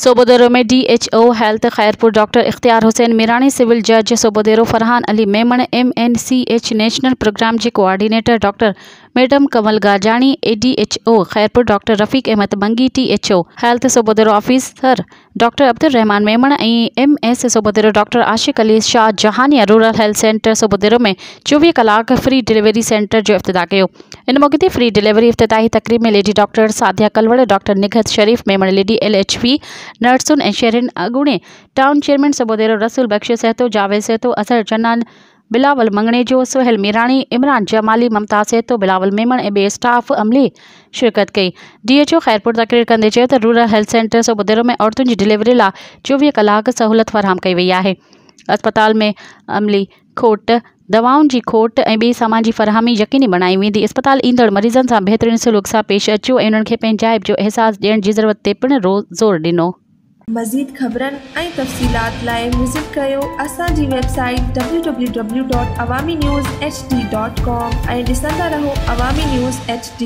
सोबोदेरो में DHO health Khairpur doctor इख्तियार Hussain Mirani, civil जज Sobhodero Farhan Ali Memon, MNCH national programme जी coordinator doctor madam Kamal Gajani, ADHO Khairpur doctor Rafiq Ahmed Bangi, THO health Sobhodero officer doctor Abdul Rehman Memon ऐं MS Sobhodero doctor Ashiq Ali Shah Jahania rural health centre Sobhodero में 24 कलाक फ्री डिलीवरी सेंटर जो इफ्तिताह किया। इन मौके ते फ्री डिलीवरी इफ्तिताही तकरीब में लेडी डॉक्टर सादिया कलवड़, डॉक्टर निघत शरीफ मेमण, लेडी LHV नर्सुन ऐं शहरिन अगूणे टाउन चेयरमैन सोबोदेरो रसूल बख्श सेहतो, जावेद सेहतो, असर जन्नान, बिलावल मंगणेजो, सोहेल मीरानी, इमरान जमाली, ममता सेहतो, बिलावल मेमण ऐं ॿिए स्टाफ अमले शिरकत कई। DHO खैरपुर तकरीर कंदे चयो त रूरल हेल्थ सेंटर सोबोदेरो में औरतुनि जी डिलीवरी लाइ 24 कलाक सहूलत फराहम कई वई आहे। अस्पताल में अमली खोट, दवाउनि जी खोट ऐं ॿिए सामान जी फरहमी यकीनी बणाई वेंदी। अस्पताल ईंदड़ मरीज़नि सां बहितरीन सलूक सां पेश अचो ऐं उन्हनि खे पंहिंजाइप जो एहसास ॾियण जी ज़रूरत ते पिणु ज़ोर ॾिनो। मज़ीद ख़बरनि ऐं तफ़सीलात लाइ विज़िट कयो असांजी वेबसाइट www.awamiNewsHD.com ऐं ॾिसंदा रहो अवामी न्यूज़ HD।